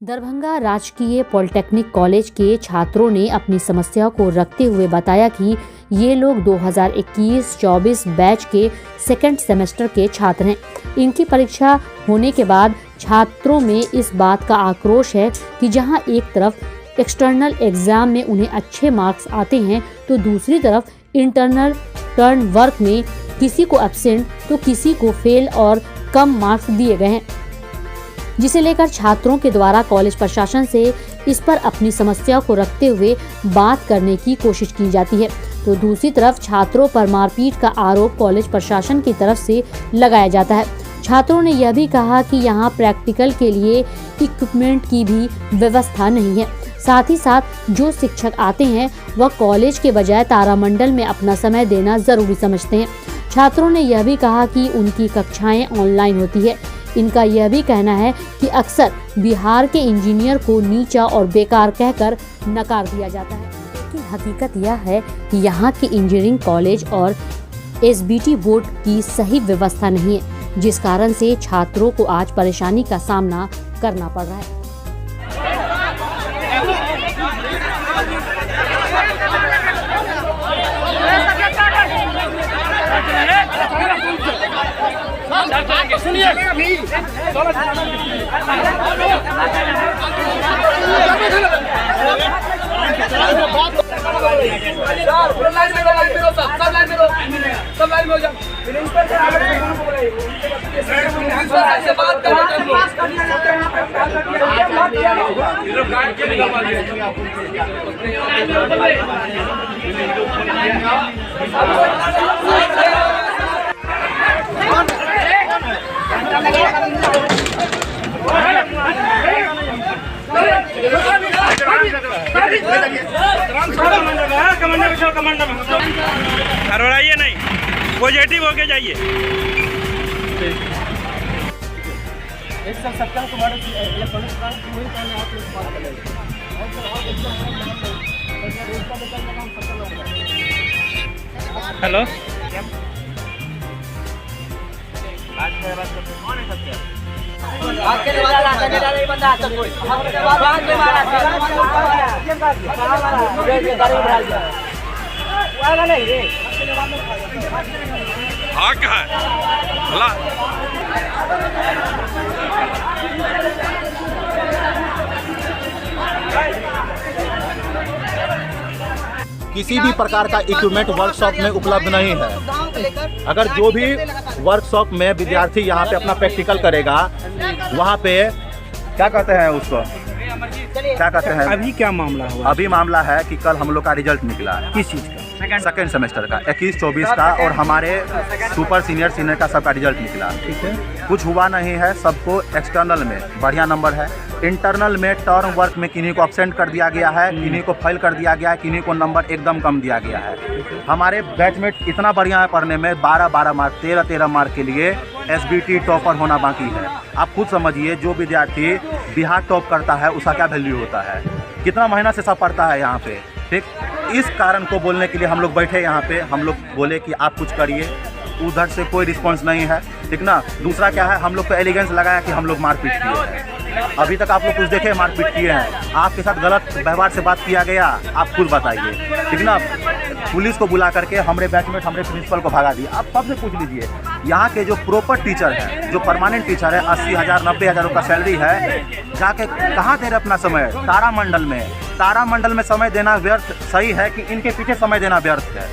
दरभंगा राजकीय polytechnic college के छात्रों ने अपनी समस्या को रखते हुए बताया कि ये लोग 2021-24 बैच के सेकंड सेमेस्टर के छात्र हैं। इनकी परीक्षा होने के बाद छात्रों में इस बात का आक्रोश है कि जहां एक तरफ एक्सटर्नल एग्जाम में उन्हें अच्छे मार्क्स आते हैं तो दूसरी तरफ इंटरनल टर्न वर्क में किसी को एब्सेंट तो किसी को फेल और कम मार्क्स दिए गए हैं, जिसे लेकर छात्रों के द्वारा कॉलेज प्रशासन से इस पर अपनी समस्या को रखते हुए बात करने की कोशिश की जाती है, तो दूसरी तरफ छात्रों पर मारपीट का आरोप कॉलेज प्रशासन की तरफ से लगाया जाता है। छात्रों ने यह भी कहा कि यहाँ प्रैक्टिकल के लिए इक्विपमेंट की भी व्यवस्था नहीं है। साथ ही साथ जो शिक्षक आते हैं वह कॉलेज के बजाय तारामंडल में अपना समय देना जरूरी समझते हैं। छात्रों ने यह भी कहा कि उनकी कक्षाएं ऑनलाइन होती है। इनका यह भी कहना है कि अक्सर बिहार के इंजीनियर को नीचा और बेकार कहकर नकार दिया जाता है, लेकिन हकीकत यह है कि यहाँ के इंजीनियरिंग कॉलेज और एसबीटी बोर्ड की सही व्यवस्था नहीं है, जिस कारण से छात्रों को आज परेशानी का सामना करना पड़ रहा है। सुनिए घबराइए नहीं, पॉजिटिव होके जाइए। हेलो, किसी भी प्रकार का इक्विपमेंट वर्कशॉप में उपलब्ध नहीं है। अगर जो भी वर्कशॉप में विद्यार्थी यहाँ पे अपना प्रैक्टिकल करेगा, वहाँ पे क्या कहते हैं उसको, क्या कहते हैं, अभी क्या मामला हुआ? अभी मामला है कि कल हम लोग का रिजल्ट निकला। किस चीज़ का? सेकेंड सेमेस्टर का 21-24 का, और हमारे सुपर सीनियर का सबका रिजल्ट निकला। ठीक है, कुछ हुआ नहीं है, सबको एक्सटर्नल में बढ़िया नंबर है, इंटरनल में टर्म वर्क में किन्हीं को एब्सेंट कर दिया गया है, किन्हीं को फेल कर दिया गया है, किन्हीं को नंबर एकदम कम दिया गया है। हमारे बैचमेट इतना बढ़िया है पढ़ने में, 12-12 मार्क 13-13 मार्क के लिए एसबीटी टॉपर होना बाकी है। आप खुद समझिए, जो विद्यार्थी बिहार टॉप करता है उसका क्या वैल्यू होता है, कितना महीना से सब पढ़ता है यहाँ पे। ठीक, इस कारण को बोलने के लिए हम लोग बैठे यहाँ पे। हम लोग बोले कि आप कुछ करिए, उधर से कोई रिस्पांस नहीं है, ठीक ना। दूसरा क्या है, हम लोग को एलिगेंस लगाया कि हम लोग मारपीट किए हैं। अभी तक आप लोग कुछ देखे मारपीट किए हैं? आपके साथ गलत व्यवहार से बात किया गया, आप खुद बताइए, ठीक ना। पुलिस को बुला करके हमारे बैचमेट हमारे प्रिंसिपल को भगा दिया। आप सबसे पूछ लीजिए, यहाँ के जो प्रॉपर टीचर हैं, जो परमानेंट टीचर है, 80,000 90,000 का सैलरी है, जाके कहाँ दे रहे अपना समय? तारामंडल में। तारामंडल में समय देना व्यर्थ सही है कि इनके पीछे समय देना व्यर्थ है?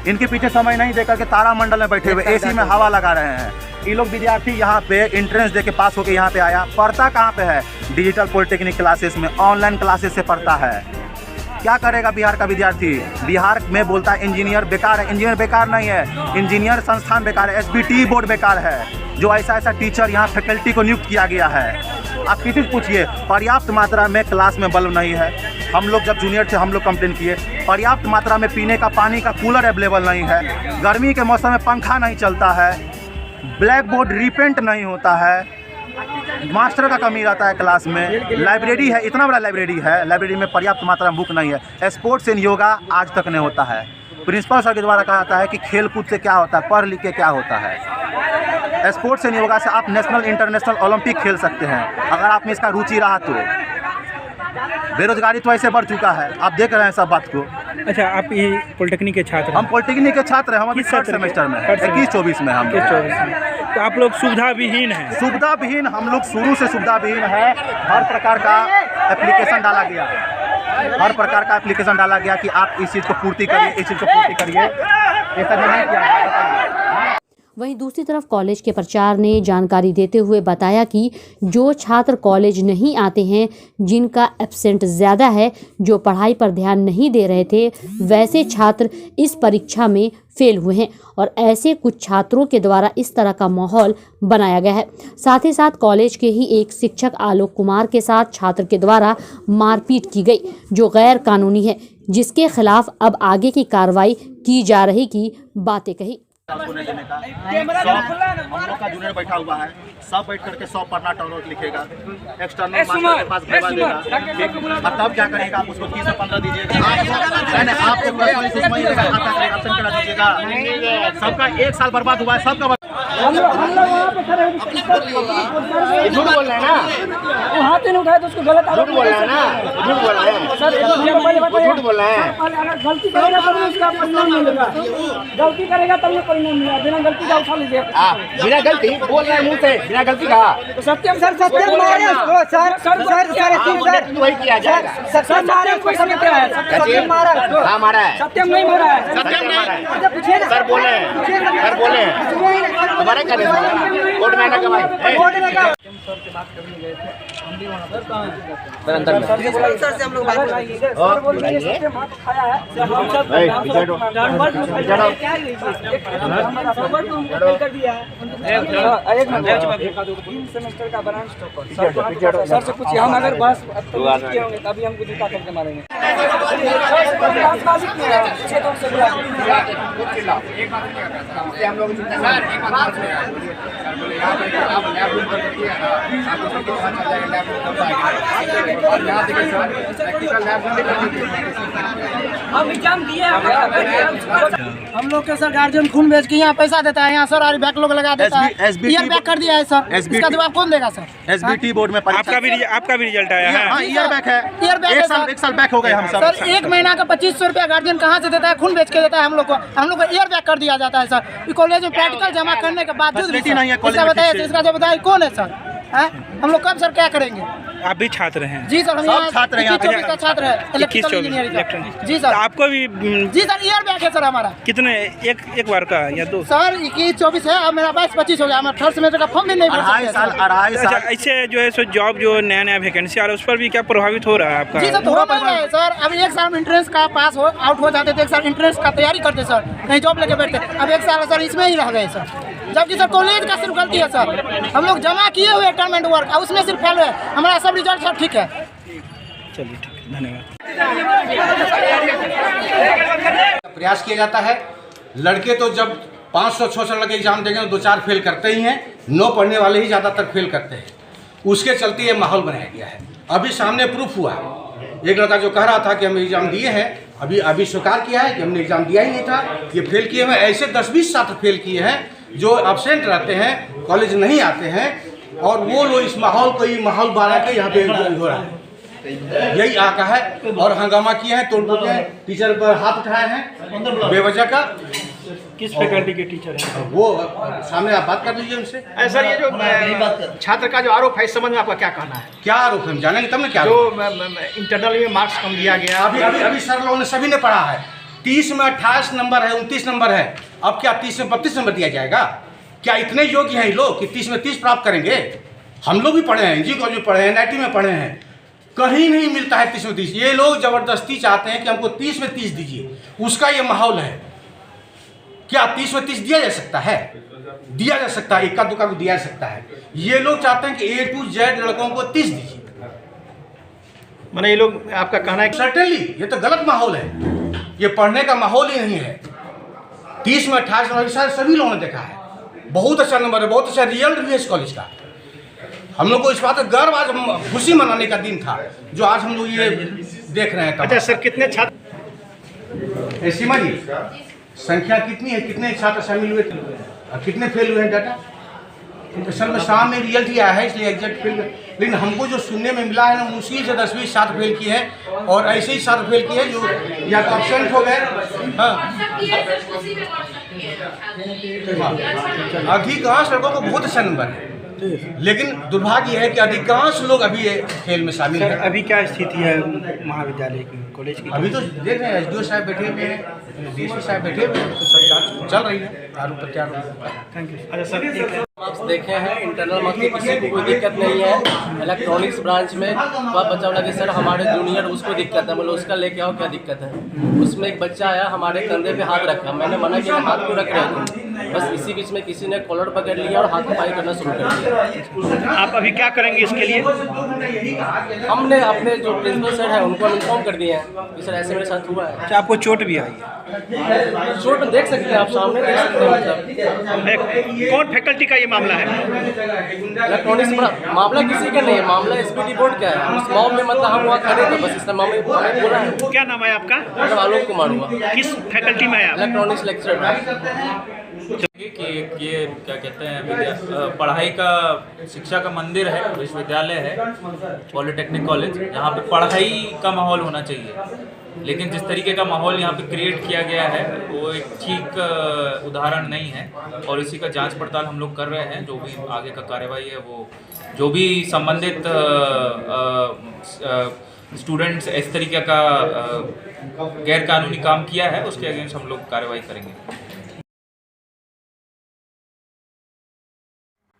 इनके पीछे समय नहीं देकर के तारामंडल में बैठे हुए एसी में हवा लगा रहे हैं। ये लोग विद्यार्थी यहाँ पे एंट्रेंस दे के पास होके यहाँ पे आया, पढ़ता कहाँ पे है? डिजिटल पॉलिटेक्निक क्लासेस में, ऑनलाइन क्लासेस से पढ़ता है। क्या करेगा बिहार का विद्यार्थी? बिहार में बोलता है इंजीनियर बेकार है। इंजीनियर बेकार नहीं है, इंजीनियर संस्थान बेकार है, एसबीटी बोर्ड बेकार है। जो ऐसा टीचर यहाँ फैकल्टी को नियुक्त किया गया है, आप किसी से पूछिए, पर्याप्त मात्रा में क्लास में बल्ब नहीं है। हम लोग जब जूनियर थे हम लोग कंप्लेन किए, पर्याप्त मात्रा में पीने का पानी का कूलर अवेलेबल नहीं है, गर्मी के मौसम में पंखा नहीं चलता है, ब्लैक बोर्ड रिपेंट नहीं होता है, मास्टर का कमी रहता है क्लास में, लाइब्रेरी है, इतना बड़ा लाइब्रेरी है, लाइब्रेरी में पर्याप्त मात्रा में बुक नहीं है, स्पोर्ट्स एंड योगा आज तक नहीं होता है। प्रिंसिपल सर के द्वारा कहा जाता है कि खेल कूद से क्या होता है, पढ़ लिख के क्या होता है। स्पोर्ट्स से नहीं होगा सर, आप नेशनल इंटरनेशनल ओलंपिक खेल सकते हैं अगर आप में इसका रुचि रहा तो। बेरोजगारी तो ऐसे बढ़ चुका है, आप देख रहे हैं सब बात को। अच्छा, आप ये पॉलिटेक्निक के छात्र हैं? हम पॉलिटेक्निक के छात्र हैं, हम अभी किस थर्ड सेमेस्टर सेमेस्टर में में? हैं, 21-24 में हम। 24 में। तो आप लोग सुविधा विहीन हैं? सुविधा विहीन, हम लोग शुरू से सुविधा विहीन है। हर प्रकार का एप्लीकेशन डाला गया है, हर प्रकार का एप्लीकेशन डाला गया कि आप इस चीज़ को पूर्ति करिए, इस चीज़ को पूर्ति करिए, ऐसा नहीं किया है। वहीं दूसरी तरफ कॉलेज के प्रचार ने जानकारी देते हुए बताया कि जो छात्र कॉलेज नहीं आते हैं, जिनका एब्सेंट ज़्यादा है, जो पढ़ाई पर ध्यान नहीं दे रहे थे, वैसे छात्र इस परीक्षा में फेल हुए हैं और ऐसे कुछ छात्रों के द्वारा इस तरह का माहौल बनाया गया है। साथ ही साथ कॉलेज के ही एक शिक्षक आलोक कुमार के साथ छात्र के द्वारा मारपीट की गई, जो गैर कानूनी है, जिसके खिलाफ अब आगे की कार्रवाई की जा रही की बातें कही। सोने देने का हम लोग का जूनियर बैठा हुआ है, सब बैठ करके 100 पढ़ना टर्नआउट लिखेगा, एक्सटर्नल मास्टर के पास भेजवा देगा, और तब क्या करेगा, आप उसको 30 से 15 दीजिएगा, आपको पर्सनली सुषमा देगा, खाता करेगा, ऑप्शन करा दीजिएगा। सबका 1 साल बर्बाद हुआ है, सबका। हम लोग वहाँ पे खड़े झूठ बोल रहे हैं ना, वो हाथ नहीं उठाए तो उसको गलत झूठ बोल रहे हैं ना, झूठ बोल रहे हैं सर, झूठ बोल रहे हैं। गलती करेगा तभी उसका परिणाम मिलेगा, गलती करेगा तभी परिणाम मिलेगा, बिना गलती का उठा लीजिए। बिना गलती बोल रहे हैं मुँह से, बिना गलती कहा तो सत्यम सर, सत्यम मारे उसको सर, सर वही किया जाएगा। सर मारे उसको, सत्य क्या है, सत्यम मारा उसको। हाँ मारा है, सत्यम नहीं मारा है, सत्यम नहीं मारा है। सर बोले हैं, सर बोले हैं, हमारे करे कोर्ट में ना कमाई। सर से बात करने गए थे, हम भी वहाँ पर सर से हम लोग बात करेंगे, सर बोल रहे हैं सत्यम हाथ उठाया है, हम सब कर दिया है। एक मिनट, 3 सेमेस्टर का ब्रांच टॉपर सर से पूछिए, हम अगर बस किए होंगे तभी हमको जूता करके मारेंगे। हम एग्जाम दिए, हम लोग के सर गार्जियन खून बेच के यहाँ पैसा देता है, यहाँ सर आरी बैक लोग लगा देता है, ईयर बैक कर दिया है सर, इसका जवाब कौन देगा सर? SBT बोर्ड में आपका भी रिजल्ट आया है? हाँ, ईयर बैक है, ईयर बैक है, 1 साल बैक हो गए हम सब। सर 1 महीना का 2500 रुपया गार्जियन कहाँ से देता है? खून बेच के देता है हम लोग को ईयर बैक कर दिया जाता है सर। कॉलेज में प्रैक्टिकल जमा करने के बाद बताइए, इसका जो बताइए कौन है सर? हम लोग कब सर क्या करेंगे? आप भी छात्र हैं? जी सर, हम सब छात्र हैं, 21-24 का छात्र है, इलेक्ट्रिकल इंजीनियरिंग। जी सर, आपको भी? जी सर, ईयर बैक है सर हमारा। कितने, एक बार का या 2? सर 21-24 है, अब मेरा 22-25 हो गया, मैं 3rd सेमेस्टर का फॉर्म भी नहीं भर सकता। 2.5 साल ऐसे जो है सो जॉब, जो नया वैकेंसी आ रहा है, उस पर भी क्या प्रभावित हो रहा है आपका? जी सर, थोड़ा पड़ रहा है सर। अब 1 साल में इंट्रेंस का पास आउट हो जाते थे, 1 साल इंट्रेंस का तैयारी करते सर, कहीं जॉब लेके बैठते, अब 1 साल सर इसमें ही रह गए सर, जबकि सर कॉलेज का सिर्फ गलती है सर। हम लोग जमा किए हुए टर्म एंड वर्क, उसमें सिर्फ फेल हुए, हमारा सब रिजल्ट सब ठीक है। चलिए ठीक है, धन्यवाद। प्रयास किया जाता है। लड़के तो जब 500-600 लड़के एग्जाम देंगे तो 2-4 फेल करते ही हैं, 9 पढ़ने वाले ही ज़्यादातर फेल करते हैं। उसके चलते ये माहौल बनाया गया है। अभी सामने प्रूफ हुआ, एक लड़का जो कह रहा था कि हम एग्ज़ाम दिए हैं, अभी स्वीकार किया है कि हमने एग्ज़ाम दिया ही नहीं था, ये फेल किए हुए। ऐसे 10-20 छात्र फेल किए हैं जो एब्सेंट रहते हैं, कॉलेज नहीं आते हैं, और वो लोग इस माहौल को ही माहौल बना के यहाँ पे हो रहा है, यही आका है। और हंगामा किए हैं, तोड़ फोड़ के टीचर पर हाथ उठाए हैं बेवजह का। किस फैकल्टी के टीचर हैं? वो सामने आप बात कर लीजिए उनसे। सर ये जो छात्र का जो आरोप है, इस संबंध में आपका क्या कहना है? क्या आरोप है, जानेंगे तब ना। क्या जो इंटरनल में मार्क्स कम दिया गया, अभी सर लोगों ने सभी ने पढ़ा है, 30 में 28 नंबर है, 29 नंबर है, अब क्या 30 में 32 नंबर दिया जाएगा? क्या इतने योग्य हैं ये लोग कि 30 में 30 प्राप्त करेंगे? हम लोग भी पढ़े हैं, जी कॉलेज में पढ़े हैं, NIT में पढ़े हैं, कहीं नहीं मिलता है 30 में 30। ये लोग जबरदस्ती चाहते हैं कि हमको 30 में 30 दीजिए, उसका ये माहौल है। क्या 30 में 30 दिया जा सकता है? दिया जा सकता है, इक्का दुक्का को दिया जा सकता है। ये लोग चाहते हैं कि A to Z लड़कों को 30 दीजिए। मैंने ये लोग, आपका कहना है? सर्टेनली ये तो गलत माहौल है, ये पढ़ने का माहौल ही नहीं है। 30 में 28 नंबर सभी लोगों ने देखा है, बहुत अच्छा नंबर है, बहुत अच्छा रिजल्ट भी है इस कॉलेज का। हम लोग को इस बात का गर्व, आज खुशी मनाने का दिन था जो आज हम लोग ये देख रहे हैं। अच्छा सर, कितने छात्र? सीमा जी, संख्या कितनी है, कितने छात्र शामिल हुए और कितने फेल हुए हैं? डाटा असल में शाम में रिजल्ट ही आया है, इसलिए एग्जैक्ट फेल, लेकिन हमको जो सुनने में मिला है ना, मुश्किल से 10वीं छात्र फेल की है, और ऐसे ही छात्र फेल की है जो या तो एब्सेंट हो गए। हाँ, अधिकांश लड़कों को बहुत अच्छा नंबर है, लेकिन दुर्भाग्य है कि अधिकांश लोग अभी ये खेल में शामिल हैं। अभी क्या स्थिति है महाविद्यालय की, कॉलेज की? अभी तो देख रहे हैं एसडीओ साहब बैठे हुए हैं, डीसी साहब बैठे हुए हैं, तो सब जांच चल रही है, आरोप प्रत्यारोप। Thank you. अच्छा सर, मार्क्स देखे हैं, इंटरनल मार्क्स की किसी को कोई दिक्कत नहीं है। इलेक्ट्रॉनिक्स ब्रांच में तो बच्चा बोला कि सर हमारे जूनियर उसको दिक्कत है, बोले उसका लेके आओ, क्या दिक्कत है। उसमें एक बच्चा आया, हमारे कंधे पे हाथ रखा, मैंने मना किया हाथ क्यों रख रहे हो, बस इसी बीच में किसी ने कॉलर पकड़ लिया और हाथ पाई करना शुरू कर दिया। आप अभी क्या करेंगे इसके लिए? हमने अपने जो प्रिंसिपल सर है उनको इन्फॉर्म कर दिए हैं कि सर ऐसे मेरे साथ हुआ है। अच्छा, आपको चोट भी आई है? चोट देख सकते हैं आप, सामने देख सकते हैं। मतलब कौन फैकल्टी का ये मामला है? इलेक्ट्रॉनिक्स मामला किसी का नहीं है, मामला एसपीटी बोर्ड का है। उस मॉब में मतलब हम वहाँ खड़े थे, बस इसने मामले बोला है। क्या नाम है आपका? मतलब आलोक कुमार हुआ, किस फैकल्टी में है आप? Electronics lecturer. कि ये क्या कहते हैं, पढ़ाई का, शिक्षा का मंदिर है, विश्वविद्यालय है, पॉलिटेक्निक कॉलेज, यहाँ पे पढ़ाई का माहौल होना चाहिए। लेकिन जिस तरीके का माहौल यहाँ पे क्रिएट किया गया है वो एक ठीक उदाहरण नहीं है, और इसी का जांच पड़ताल हम लोग कर रहे हैं। जो भी आगे का कार्यवाही है, वो जो भी संबंधित स्टूडेंट्स इस तरीके का गैर कानूनी काम किया है उसके अगेंस्ट हम लोग कार्रवाई करेंगे।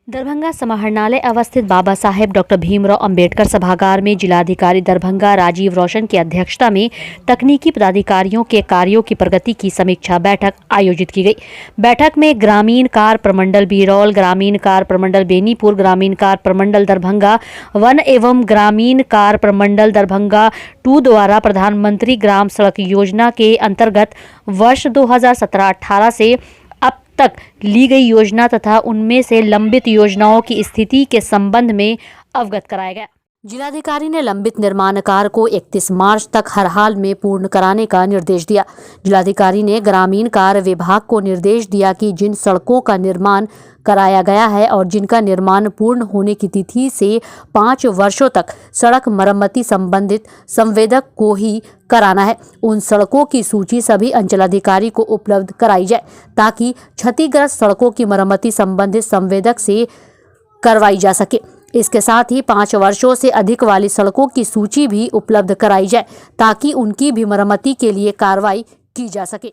दरभंगा समाहरणालय अवस्थित बाबा साहेब डॉक्टर भीमराव अंबेडकर सभागार में जिलाधिकारी दरभंगा राजीव रोशन की अध्यक्षता में तकनीकी पदाधिकारियों के कार्यों की प्रगति की समीक्षा बैठक आयोजित की गई। बैठक में ग्रामीण कार्य प्रमंडल बिरौल, ग्रामीण कार्य प्रमंडल बेनीपुर, ग्रामीण कार्य प्रमंडल दरभंगा वन एवं ग्रामीण कार्य प्रमंडल दरभंगा 2 द्वारा प्रधानमंत्री ग्राम सड़क योजना के अंतर्गत वर्ष 2017-18 से अब तक ली गई योजना तथा उनमें से लंबित योजनाओं की स्थिति के संबंध में अवगत कराया गया। जिलाधिकारी ने लंबित निर्माण कार्य को 31 मार्च तक हर हाल में पूर्ण कराने का निर्देश दिया। जिलाधिकारी ने ग्रामीण कार्य विभाग को निर्देश दिया कि जिन सड़कों का निर्माण कराया गया है और जिनका निर्माण पूर्ण होने की तिथि से 5 वर्षों तक सड़क मरम्मति संबंधित संवेदक को ही कराना है, उन सड़कों की सूची सभी अंचलाधिकारी को उपलब्ध कराई जाए ताकि क्षतिग्रस्त सड़कों की मरम्मति संबंधित संवेदक से करवाई जा सके। इसके साथ ही 5 वर्षों से अधिक वाली सड़कों की सूची भी उपलब्ध कराई जाए ताकि उनकी भी मरम्मति के लिए कार्रवाई की जा सके।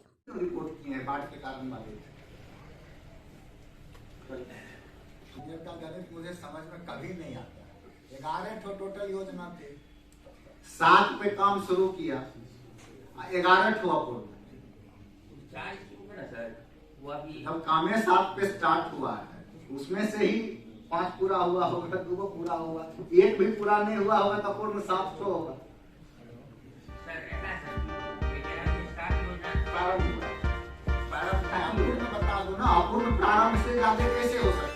मुझे समझ में कभी नहीं आता। 11 टोटल योजना थे, 7 पे काम शुरू किया, 11 अपूर्ण। अब कामे 7 पे स्टार्ट हुआ है, उसमें से ही 5 पूरा हुआ होगा, 2 पूरा हुआ, 1 भी पूरा नहीं हुआ होगा तो पूर्ण 700 होगा। बता दो ना, अपूर्ण प्रारंभ से ज्यादा कैसे हो सकता है?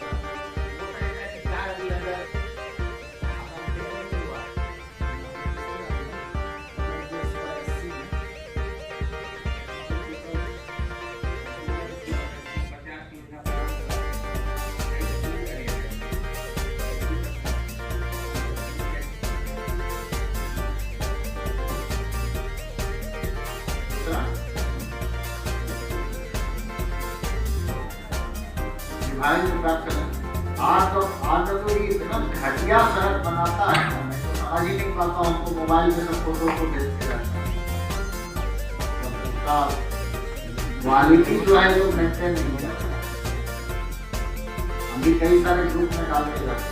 आज तो ये इतना घटिया सड़क बनाता है, आज ही नहीं पाता, हमको मोबाइल में सब फोटो को भेजते रहता है। क्वालिटी जो है वो मेंटेन नहीं करता। हम भी कई सारे ग्रुप में डालते रहते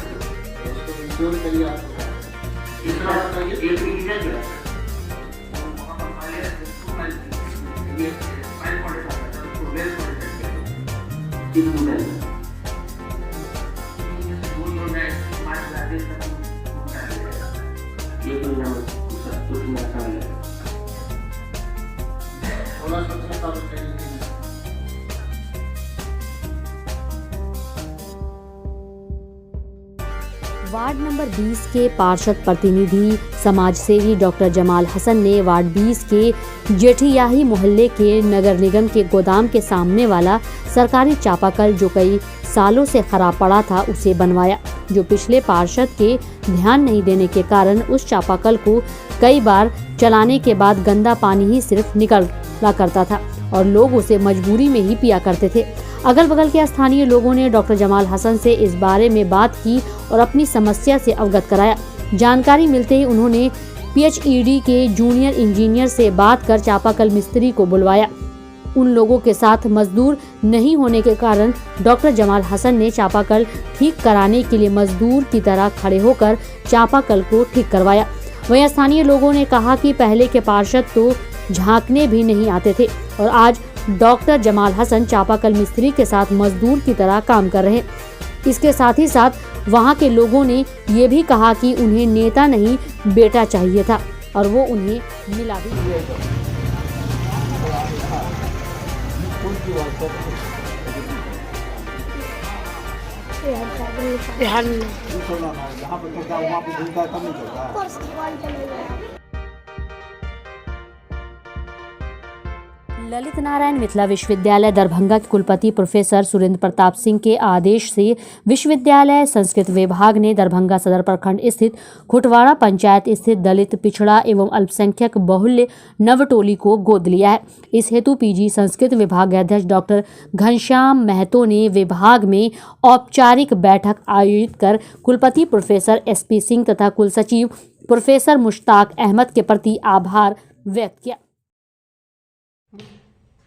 हैं, उसको इंश्योर करिए। आपको तीसरा बताइए, एक रीजन है वार्ड नंबर 20 के पार्षद प्रतिनिधि समाजसेवी डॉक्टर जमाल हसन ने वार्ड 20 के जेठियाही मोहल्ले के नगर निगम के गोदाम के सामने वाला सरकारी चापाकल जो कई सालों से खराब पड़ा था उसे बनवाया, जो पिछले पार्षद के ध्यान नहीं देने के कारण उस चापाकल को कई बार चलाने के बाद गंदा पानी ही सिर्फ निकला करता था और लोग उसे मजबूरी में ही पिया करते थे। अगल बगल के स्थानीय लोगों ने डॉक्टर जमाल हसन से इस बारे में बात की और अपनी समस्या से अवगत कराया। जानकारी मिलते ही उन्होंने PHED के जूनियर इंजीनियर से बात कर चापाकल मिस्त्री को बुलवाया। उन लोगों के साथ मजदूर नहीं होने के कारण डॉक्टर जमाल हसन ने चापाकल ठीक कराने के लिए मजदूर की तरह खड़े होकर चापाकल को ठीक करवाया। वहीं स्थानीय लोगों ने कहा कि पहले के पार्षद तो झांकने भी नहीं आते थे और आज डॉक्टर जमाल हसन चापाकल मिस्त्री के साथ मजदूर की तरह काम कर रहे हैं। इसके साथ ही साथ वहां के लोगों ने ये भी कहा कि उन्हें नेता नहीं बेटा चाहिए था और वो उन्हें मिला भी। ललित नारायण मिथिला विश्वविद्यालय दरभंगा के कुलपति प्रोफेसर सुरेंद्र प्रताप सिंह के आदेश से विश्वविद्यालय संस्कृत विभाग ने दरभंगा सदर प्रखंड स्थित खुटवाड़ा पंचायत स्थित दलित पिछड़ा एवं अल्पसंख्यक बहुल्य नवटोली को गोद लिया है। इस हेतु PG संस्कृत विभाग अध्यक्ष डॉक्टर घनश्याम महतो ने विभाग में औपचारिक बैठक आयोजित कर कुलपति प्रोफेसर SP सिंह तथा कुलसचिव प्रोफेसर मुश्ताक अहमद के प्रति आभार व्यक्त किया।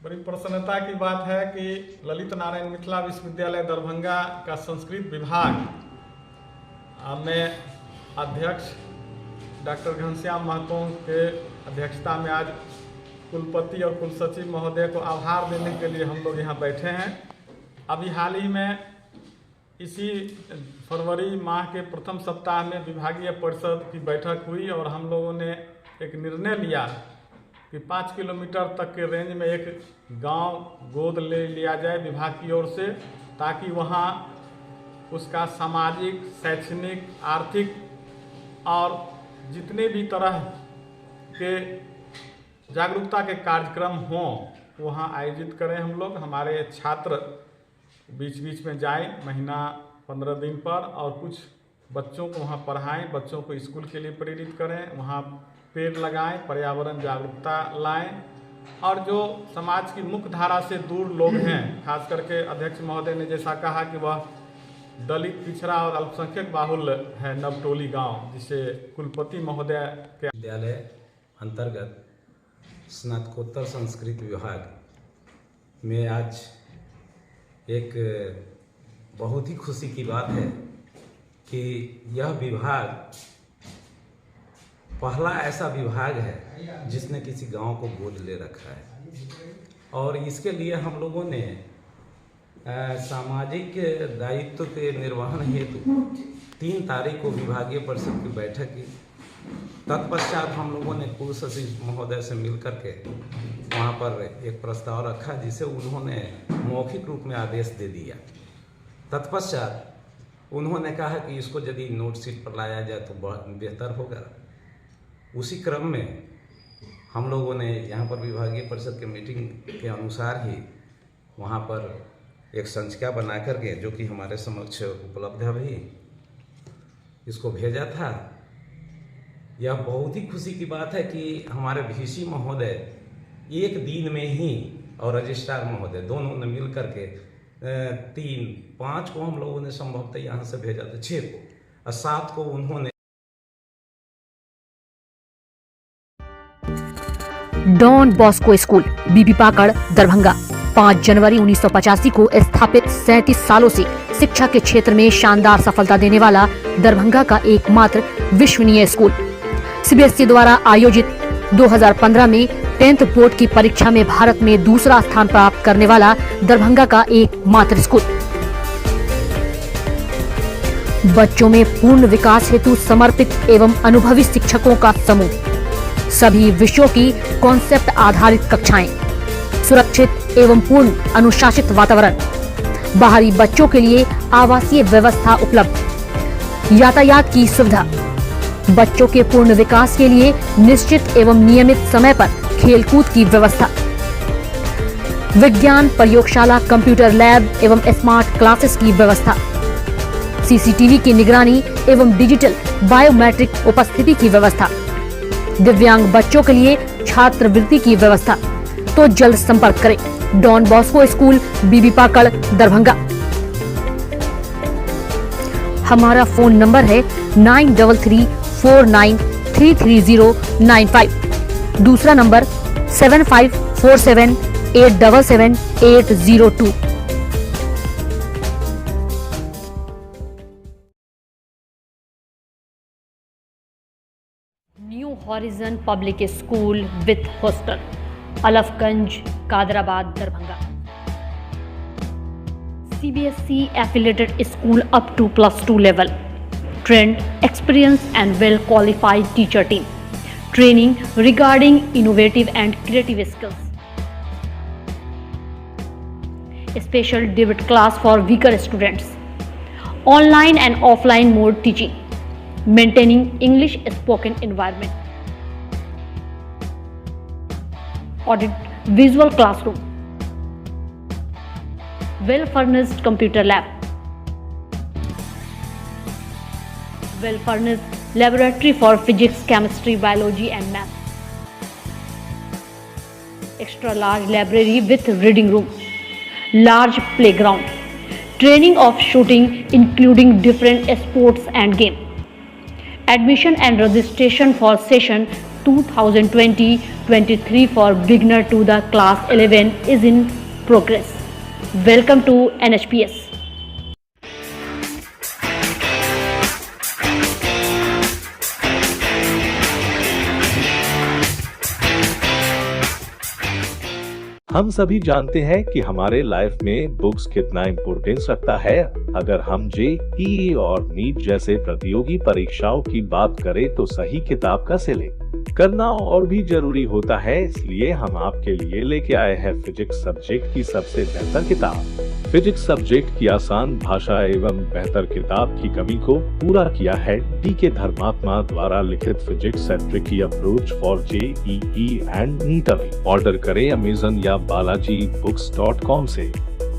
बड़ी प्रसन्नता की बात है कि ललित नारायण मिथिला विश्वविद्यालय दरभंगा का संस्कृत विभाग में अध्यक्ष डॉक्टर घनश्याम महतो के अध्यक्षता में आज कुलपति और कुलसचिव महोदय को आभार देने के लिए हम लोग यहाँ बैठे हैं। अभी हाल ही में इसी फरवरी माह के प्रथम सप्ताह में विभागीय परिषद की बैठक हुई और हम लोगों ने एक निर्णय लिया कि 5 किलोमीटर तक के रेंज में एक गांव गोद ले लिया जाए विभाग की ओर से, ताकि वहां उसका सामाजिक, शैक्षणिक, आर्थिक और जितने भी तरह के जागरूकता के कार्यक्रम हों वहां आयोजित करें। हम लोग हमारे छात्र बीच बीच में जाएं महीना 15 दिन पर और कुछ बच्चों को वहां पढ़ाएं, बच्चों को स्कूल के लिए प्रेरित करें, वहां पेड़ लगाएं, पर्यावरण जागरूकता लाएं और जो समाज की मुख्य धारा से दूर लोग हैं, खास करके अध्यक्ष महोदय ने जैसा कहा कि वह दलित पिछड़ा और अल्पसंख्यक बाहुल्य है नवटोली गांव, जिसे कुलपति महोदय के विद्यालय अंतर्गत स्नातकोत्तर संस्कृत विभाग में आज एक बहुत ही खुशी की बात है कि यह विभाग पहला ऐसा विभाग है जिसने किसी गांव को गोद ले रखा है और इसके लिए हम लोगों ने सामाजिक दायित्व के निर्वहन हेतु 3 तारीख को विभागीय परिषद की बैठक की। तत्पश्चात हम लोगों ने कुल सचिव महोदय से मिलकर के वहाँ पर एक प्रस्ताव रखा जिसे उन्होंने मौखिक रूप में आदेश दे दिया। तत्पश्चात उन्होंने कहा कि इसको यदि नोट शीट पर लाया जाए तो बहुत बेहतर होगा। उसी क्रम में हम लोगों ने यहाँ पर विभागीय परिषद के मीटिंग के अनुसार ही वहाँ पर एक संचिका बना करके, जो कि हमारे समक्ष उपलब्ध है, भी इसको भेजा था। यह बहुत ही खुशी की बात है कि हमारे VC महोदय एक दिन में ही और रजिस्ट्रार महोदय दोनों ने मिल करके 3-5 को हम लोगों ने संभवतः यहाँ से भेजा था, 6 को और 7 को उन्होंने। Don Bosco school Bibi Pakar Darbhanga 5 जनवरी 1985 को स्थापित 37 सालों से शिक्षा के क्षेत्र में शानदार सफलता देने वाला दरभंगा का एकमात्र विश्वसनीय स्कूल। CBSE द्वारा आयोजित 2015 में 10th बोर्ड की परीक्षा में भारत में दूसरा स्थान प्राप्त करने वाला दरभंगा का एकमात्र स्कूल। बच्चों में पूर्ण विकास हेतु समर्पित एवं अनुभवी शिक्षकों का समूह, सभी विषयों की कॉन्सेप्ट आधारित कक्षाएं, सुरक्षित एवं पूर्ण अनुशासित वातावरण, बाहरी बच्चों के लिए आवासीय व्यवस्था उपलब्ध, यातायात की सुविधा, बच्चों के पूर्ण विकास के लिए निश्चित एवं नियमित समय पर खेलकूद की व्यवस्था, विज्ञान प्रयोगशाला, कंप्यूटर लैब एवं स्मार्ट क्लासेस की व्यवस्था, सीसीटीवी की निगरानी एवं डिजिटल बायोमेट्रिक उपस्थिति की व्यवस्था, दिव्यांग बच्चों के लिए छात्रवृत्ति की व्यवस्था। तो जल्द संपर्क करें Don Bosco school, Bibi Pakar, Darbhanga. हमारा फोन नंबर है 9334933095। दूसरा number 7547877802। New horizon public school with hostel, Alafganj, Kadrabad, Darbhanga. CBSE affiliated school up to +2 level. Trained, experienced and well qualified teacher team. Training regarding innovative and creative skills. Special debit class for weaker students. Online and offline mode teaching. Maintaining English spoken environment. Audit visual classroom. Well furnished computer lab. Well furnished laboratory for physics, chemistry, biology and math. Extra large library with reading room. Large playground. Training of shooting including different sports and game. Admission and registration for session 2020-23 for beginner to the class 11 is in progress. Welcome to NHPS. हम सभी जानते हैं कि हमारे life में books कितना importance रखता है। अगर हम JEE और नीट जैसे प्रतियोगी परीक्षाओं की बात करें तो सही किताब का सिलेक्ट करना और भी जरूरी होता है। इसलिए हम आपके लिए लेके आए हैं फिजिक्स सब्जेक्ट की सबसे बेहतर किताब। फिजिक्स सब्जेक्ट की आसान भाषा एवं बेहतर किताब की कमी को पूरा किया है DK धर्मात्मा द्वारा लिखित physics centric approach for JEE and NEET. Order करें अमेज़न या balajiBooks.com से।